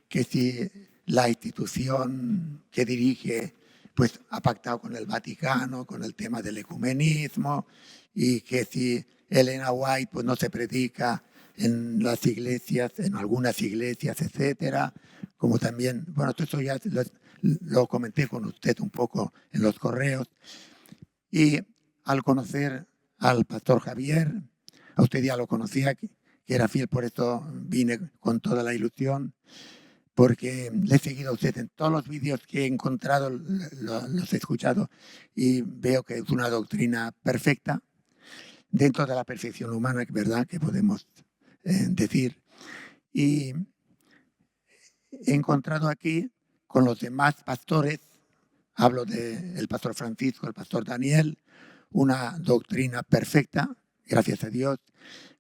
que si la institución que dirige pues ha pactado con el Vaticano, con el tema del ecumenismo, y que si Elena White pues no se predica en las iglesias, en algunas iglesias, etcétera, como también, bueno, todo eso ya lo comenté con usted un poco en los correos. Y al conocer al pastor Javier, a usted ya lo conocía, que era fiel, por eso vine con toda la ilusión, porque le he seguido a usted en todos los vídeos que he encontrado, los he escuchado y veo que es una doctrina perfecta, dentro de la perfección humana, ¿verdad?, que podemos decir. Y he encontrado aquí con los demás pastores, hablo del pastor Francisco, el pastor Daniel, una doctrina perfecta, gracias a Dios,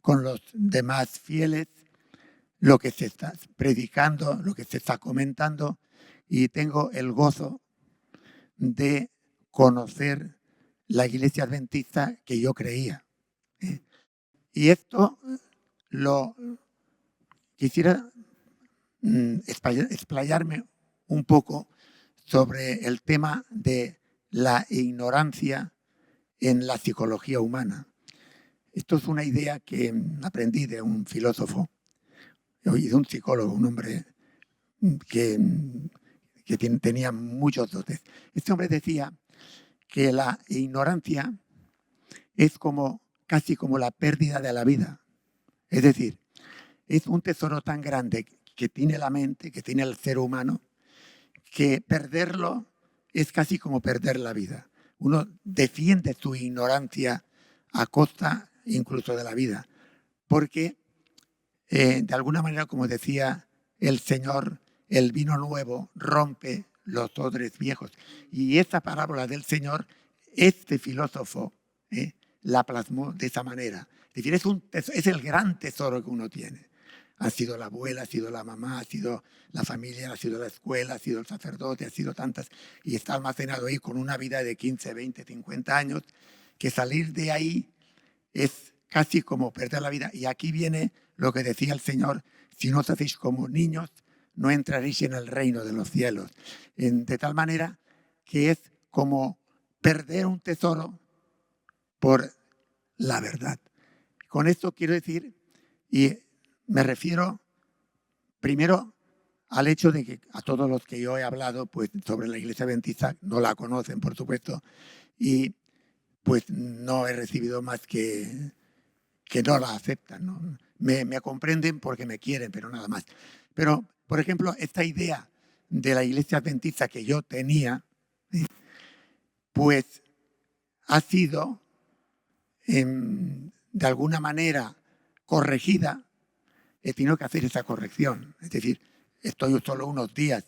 con los demás fieles, lo que se está predicando, lo que se está comentando, y tengo el gozo de conocer la iglesia adventista que yo creía. Y esto lo quisiera explayarme un poco sobre el tema de la ignorancia en la psicología humana. Esto es una idea que aprendí de un filósofo y de un psicólogo, un hombre que tenía muchos dotes. Este hombre decía que la ignorancia es casi como la pérdida de la vida. Es decir, es un tesoro tan grande que tiene la mente, que tiene el ser humano, que perderlo es casi como perder la vida. Uno defiende su ignorancia a costa incluso de la vida, porque de alguna manera, como decía el Señor, el vino nuevo rompe los odres viejos. Y esta parábola del Señor, este filósofo la plasmó de esa manera. Es decir, es el gran tesoro que uno tiene. Ha sido la abuela, ha sido la mamá, ha sido la familia, ha sido la escuela, ha sido el sacerdote, ha sido tantas. Y está almacenado ahí con una vida de 15, 20, 50 años, que salir de ahí es casi como perder la vida. Y aquí viene lo que decía el Señor: si no os hacéis como niños, no entraréis en el reino de los cielos. De tal manera que es como perder un tesoro por la verdad. Con esto quiero decir, y me refiero primero al hecho de que a todos los que yo he hablado pues, sobre la Iglesia Adventista no la conocen, por supuesto, y pues no he recibido más que no la aceptan, ¿no? Me comprenden porque me quieren, pero nada más. Pero, por ejemplo, esta idea de la Iglesia Adventista que yo tenía, pues ha sido de alguna manera corregida. He tenido que hacer esa corrección. Es decir, estoy solo unos días.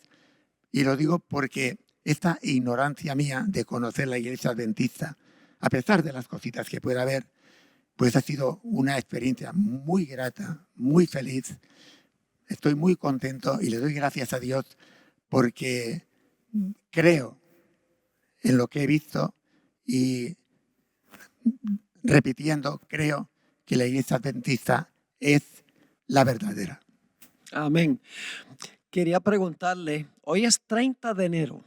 Y lo digo porque esta ignorancia mía de conocer la Iglesia Adventista, a pesar de las cositas que pueda haber, pues ha sido una experiencia muy grata, muy feliz. Estoy muy contento y le doy gracias a Dios porque creo en lo que he visto y, repitiendo, creo que la Iglesia Adventista es la verdadera. Amén. Quería preguntarle, hoy es 30 de enero.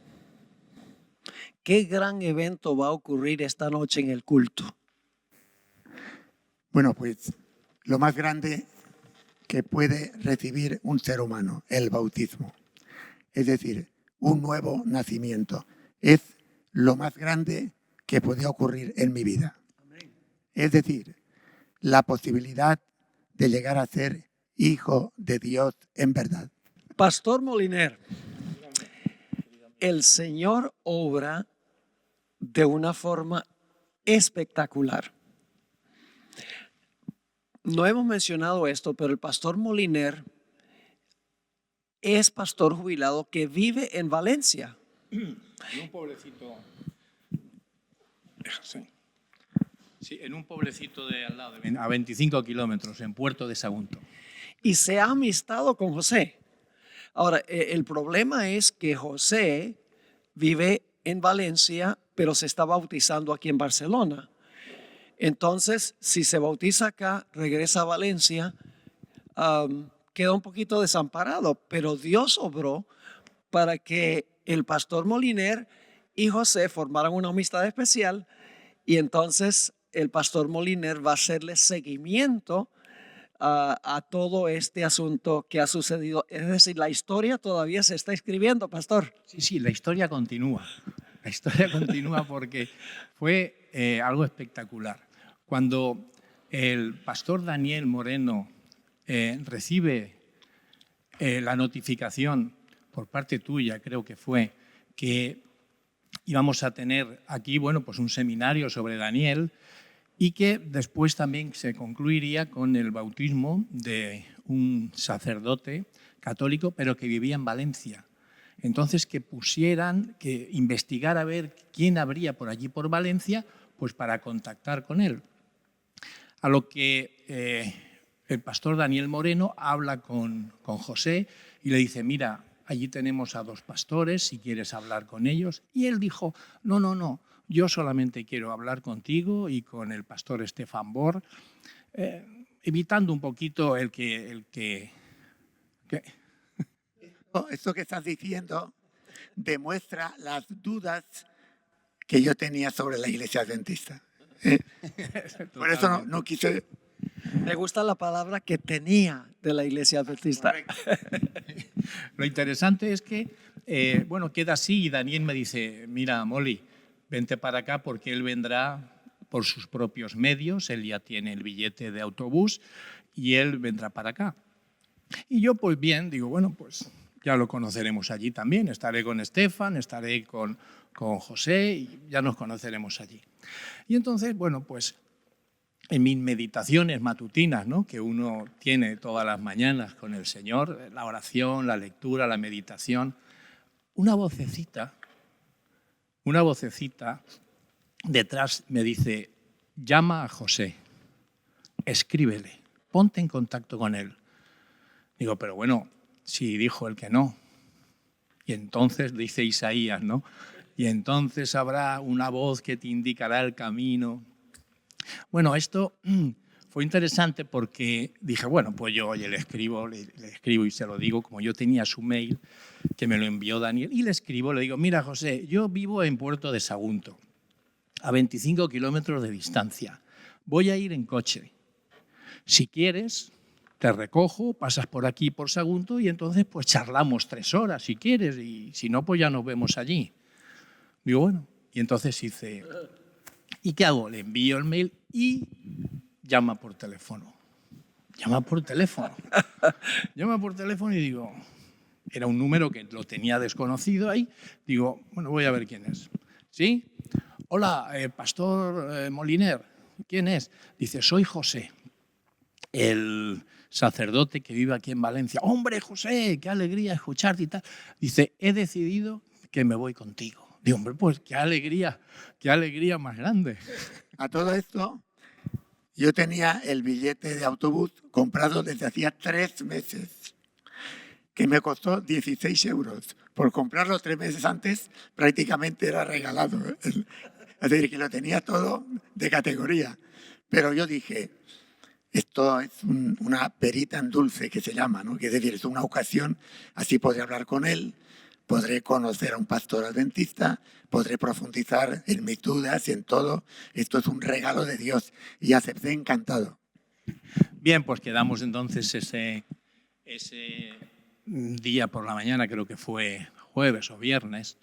¿Qué gran evento va a ocurrir esta noche en el culto? Bueno, pues lo más grande que puede recibir un ser humano, el bautismo. Es decir, un nuevo nacimiento. Es lo más grande que puede ocurrir en mi vida. Es decir, la posibilidad de llegar a ser hijo de Dios en verdad. Pastor Moliner, el Señor obra de una forma espectacular. No hemos mencionado esto, pero el pastor Moliner es pastor jubilado que vive en Valencia. En un pueblecito. Sí, en un pueblecito de al lado, a 25 kilómetros, en Puerto de Sagunto. Y se ha amistado con José. Ahora, el problema es que José vive en Valencia, pero se está bautizando aquí en Barcelona. Entonces, si se bautiza acá, regresa a Valencia, queda un poquito desamparado, pero Dios obró para que el pastor Moliner y José formaran una amistad especial, y entonces el pastor Moliner va a hacerle seguimiento a todo este asunto que ha sucedido. Es decir, la historia todavía se está escribiendo, pastor. Sí, la historia continúa. La historia continúa porque fue algo espectacular. Cuando el pastor Daniel Moreno recibe la notificación por parte tuya, creo que fue, que íbamos a tener aquí, bueno, pues un seminario sobre Daniel, y que después también se concluiría con el bautismo de un sacerdote católico, pero que vivía en Valencia. Entonces, que investigara a ver quién habría por allí por Valencia, pues para contactar con él. A lo que el pastor Daniel Moreno habla con José y le dice: mira, allí tenemos a 2 pastores, si quieres hablar con ellos. Y él dijo: no, yo solamente quiero hablar contigo y con el pastor Stefan Bor, evitando un poquito el que Esto que estás diciendo demuestra las dudas que yo tenía sobre la Iglesia Adventista. Por eso no quise. Me gusta la palabra que tenía de la Iglesia Adventista. Lo interesante es que, bueno, queda así y Daniel me dice: mira, Molly, vente para acá porque él vendrá por sus propios medios, él ya tiene el billete de autobús y él vendrá para acá. Y yo, pues bien, digo, bueno, pues ya lo conoceremos allí también, estaré con Stefan, estaré con José y ya nos conoceremos allí. Y entonces, bueno, pues en mis meditaciones matutinas, ¿no?, que uno tiene todas las mañanas con el Señor, la oración, la lectura, la meditación, una vocecita detrás me dice: llama a José, escríbele, ponte en contacto con él. Digo, pero bueno, si dijo el que no. Y entonces, dice Isaías, ¿no? Y entonces habrá una voz que te indicará el camino. Bueno, esto fue interesante porque dije, bueno, pues yo oye, le escribo y se lo digo, como yo tenía su mail, que me lo envió Daniel, y le escribo, le digo, mira, José, yo vivo en Puerto de Sagunto, a 25 kilómetros de distancia. Voy a ir en coche. Si quieres, te recojo, pasas por aquí, por Sagunto, y entonces pues charlamos 3 horas si quieres, y si no, pues ya nos vemos allí. Digo, bueno, y entonces hice, ¿y qué hago? Le envío el mail y llama por teléfono. Llama por teléfono. Llama por teléfono y digo, era un número que lo tenía desconocido ahí, digo, bueno, voy a ver quién es. ¿Sí? Hola, pastor Moliner, ¿quién es? Dice, soy José, el sacerdote que vive aquí en Valencia. Hombre, José, qué alegría escucharte y tal. Dice, he decidido que me voy contigo. Digo, hombre, pues qué alegría más grande. A todo esto, yo tenía el billete de autobús comprado desde hacía 3 meses, que me costó 16 euros. Por comprarlo 3 meses antes, prácticamente era regalado. Es decir, que lo tenía todo de categoría. Pero yo dije, esto es una perita en dulce que se llama, ¿no? Que es decir, es una ocasión, así podré hablar con él, podré conocer a un pastor adventista, podré profundizar en mis dudas y en todo. Esto es un regalo de Dios y acepté encantado. Bien, pues quedamos entonces ese día por la mañana, creo que fue jueves o viernes,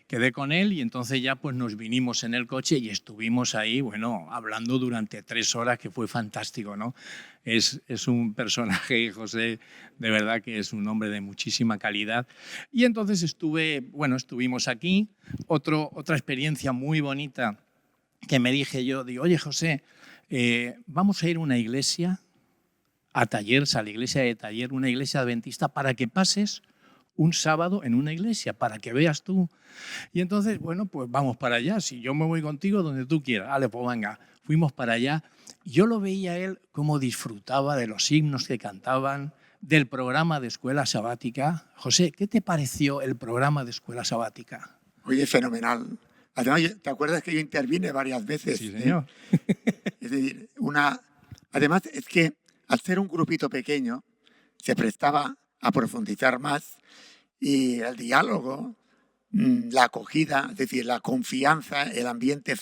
quedé con él y entonces ya pues nos vinimos en el coche y estuvimos ahí, bueno, hablando durante 3 horas, que fue fantástico, ¿no? Es un personaje, José, de verdad que es un hombre de muchísima calidad. Y entonces estuvimos aquí. Otra experiencia muy bonita que me digo, oye, José, vamos a ir a una iglesia, a Tallers, a la iglesia de Taller, una iglesia adventista, para que pases un sábado en una iglesia, para que veas tú. Y entonces, bueno, pues vamos para allá. Si yo me voy contigo, donde tú quieras. Vale, pues venga, fuimos para allá. Yo lo veía a él cómo disfrutaba de los himnos que cantaban, del programa de escuela sabática. José, ¿qué te pareció el programa de escuela sabática? Oye, fenomenal. Además, ¿te acuerdas que yo intervine varias veces? Sí, señor. Es decir, además es que al ser un grupito pequeño, se prestaba a profundizar más y el diálogo, la acogida, es decir, la confianza, el ambiente,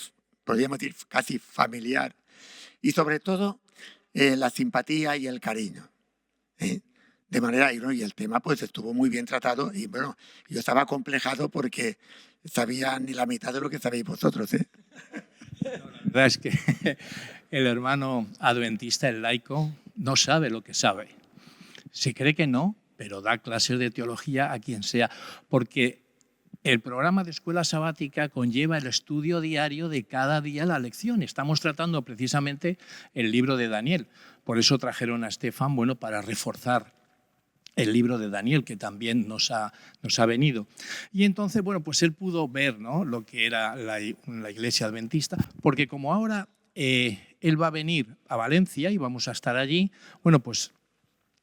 podríamos decir, casi familiar y sobre todo la simpatía y el cariño. De manera, y el tema pues estuvo muy bien tratado y bueno, yo estaba acomplejado porque sabía ni la mitad de lo que sabéis vosotros. La verdad es que el hermano adventista, el laico, no sabe lo que sabe. Se cree que no, pero da clases de teología a quien sea, porque el programa de escuela sabática conlleva el estudio diario de cada día la lección. Estamos tratando precisamente el libro de Daniel. Por eso trajeron a Estefan, bueno, para reforzar el libro de Daniel, que también nos ha venido. Y entonces, bueno, pues él pudo ver, ¿no?, lo que era la iglesia adventista, porque como ahora él va a venir a Valencia y vamos a estar allí, bueno, pues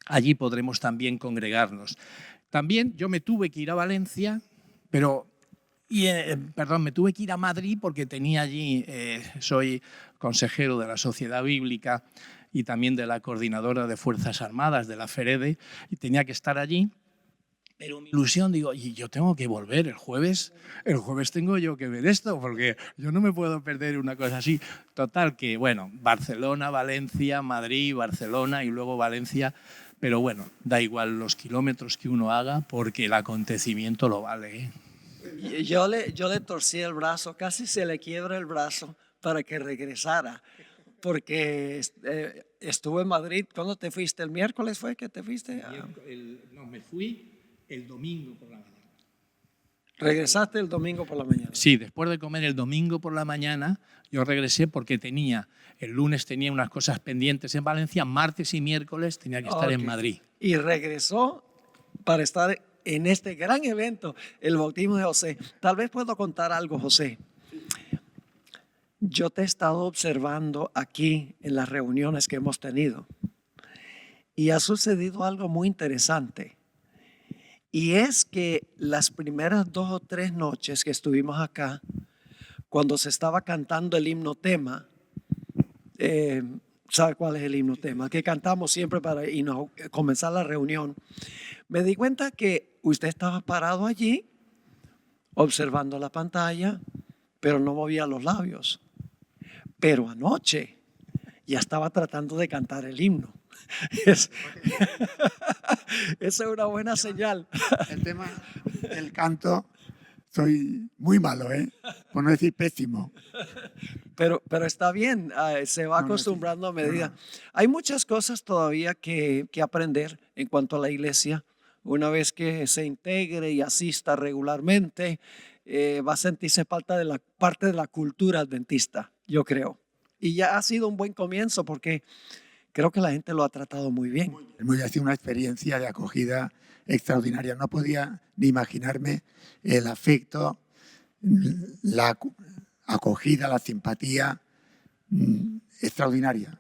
allí podremos también congregarnos. También yo me tuve que ir a Valencia, me tuve que ir a Madrid porque tenía allí, soy consejero de la Sociedad Bíblica y también de la Coordinadora de Fuerzas Armadas de la FEREDE, y tenía que estar allí. Pero mi ilusión, digo, y yo tengo que volver el jueves tengo yo que ver esto, porque yo no me puedo perder una cosa así. Total que, bueno, Barcelona, Valencia, Madrid, Barcelona y luego Valencia, pero bueno, da igual los kilómetros que uno haga porque el acontecimiento lo vale, ¿eh? Yo le torcí el brazo, casi se le quiebra el brazo para que regresara, porque estuve en Madrid. ¿Cuándo te fuiste? ¿El miércoles fue que te fuiste? No, me fui el domingo por la mañana. ¿Regresaste el domingo por la mañana? Sí, después de comer el domingo por la mañana, yo regresé porque el lunes tenía unas cosas pendientes en Valencia, martes y miércoles tenía que estar en Madrid. Y regresó para estar en este gran evento, el bautismo de José. Tal vez puedo contar algo, José. Yo te he estado observando aquí en las reuniones que hemos tenido Y ha sucedido algo muy interesante. Y es que las primeras 2 o 3 noches que estuvimos acá, cuando se estaba cantando el himno tema, ¿sabe cuál es el himno tema? Que cantamos siempre para comenzar la reunión. Me di cuenta que usted estaba parado allí, observando la pantalla, pero no movía los labios. Pero anoche ya estaba tratando de cantar el himno. Esa es una buena señal. El tema del canto, soy muy malo, por no decir pésimo. Pero está bien, se va acostumbrando a medida. Hay muchas cosas todavía que aprender en cuanto a la iglesia. Una vez que se integre y asista regularmente, va a sentirse parte de la cultura adventista, yo creo. Y ya ha sido un buen comienzo porque creo que la gente lo ha tratado muy bien. Ha sido una experiencia de acogida extraordinaria. No podía ni imaginarme el afecto, la acogida, la simpatía extraordinaria.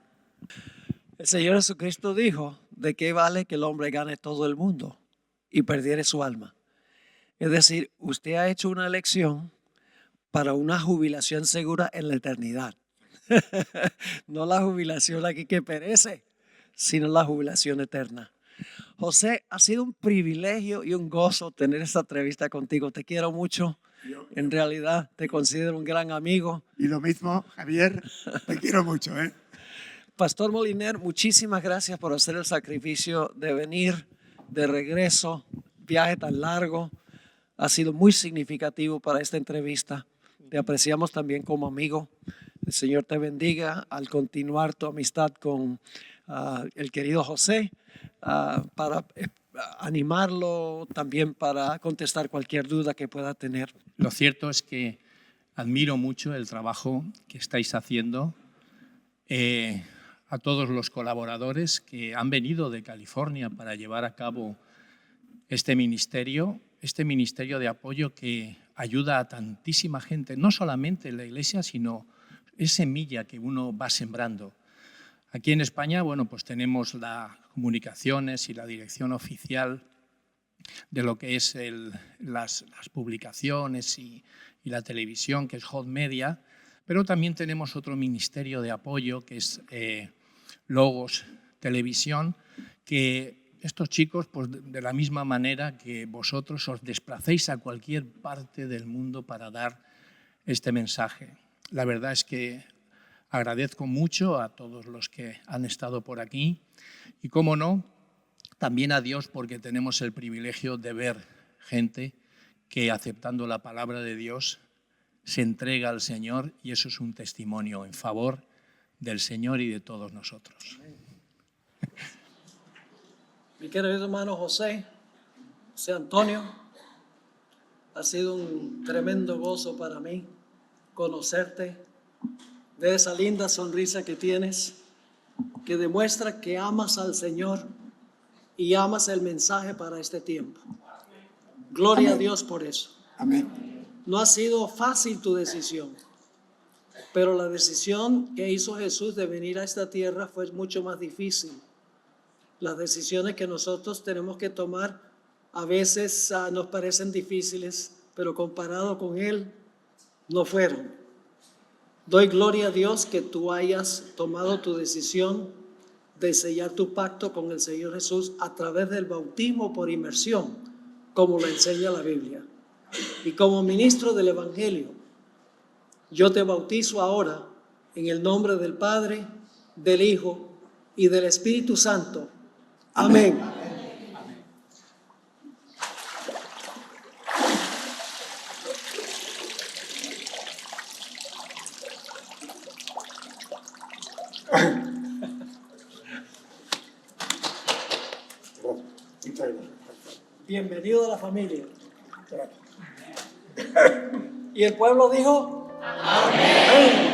El Señor Jesucristo dijo: ¿de qué vale que el hombre gane todo el mundo y perdiere su alma? Es decir, usted ha hecho una elección para una jubilación segura en la eternidad. No la jubilación aquí que perece, sino la jubilación eterna. José, ha sido un privilegio y un gozo tener esta entrevista contigo. Te quiero mucho. En realidad te considero un gran amigo. Y lo mismo, Javier, te quiero mucho. Pastor Moliner, muchísimas gracias por hacer el sacrificio de venir de regreso, viaje tan largo. Ha sido muy significativo para esta entrevista. Te apreciamos también como amigo. El Señor te bendiga al continuar tu amistad con el querido José, para animarlo, también para contestar cualquier duda que pueda tener. Lo cierto es que admiro mucho el trabajo que estáis haciendo. A todos los colaboradores que han venido de California para llevar a cabo este ministerio de apoyo que ayuda a tantísima gente, no solamente en la iglesia, sino es semilla que uno va sembrando. Aquí en España, bueno, pues tenemos las comunicaciones y la dirección oficial de lo que es las publicaciones y la televisión, que es Hot Media, pero también tenemos otro ministerio de apoyo que es Logos Televisión, que estos chicos, pues de la misma manera que vosotros os desplacéis a cualquier parte del mundo para dar este mensaje. La verdad es que agradezco mucho a todos los que han estado por aquí y, cómo no, también a Dios, porque tenemos el privilegio de ver gente que, aceptando la palabra de Dios, se entrega al Señor, y eso es un testimonio en favor del Señor y de todos nosotros. Mi querido hermano José Antonio, ha sido un tremendo gozo para mí conocerte, de esa linda sonrisa que tienes, que demuestra que amas al Señor y amas el mensaje para este tiempo. Gloria a Dios por eso. Amén. No ha sido fácil tu decisión, pero la decisión que hizo Jesús de venir a esta tierra fue mucho más difícil. Las decisiones que nosotros tenemos que tomar a veces nos parecen difíciles, pero comparado con Él, no fueron. Doy gloria a Dios que tú hayas tomado tu decisión de sellar tu pacto con el Señor Jesús a través del bautismo por inmersión, como lo enseña la Biblia. Y como ministro del Evangelio, yo te bautizo ahora en el nombre del Padre, del Hijo y del Espíritu Santo. Amén. Bienvenido a la familia. Y el pueblo dijo: amén.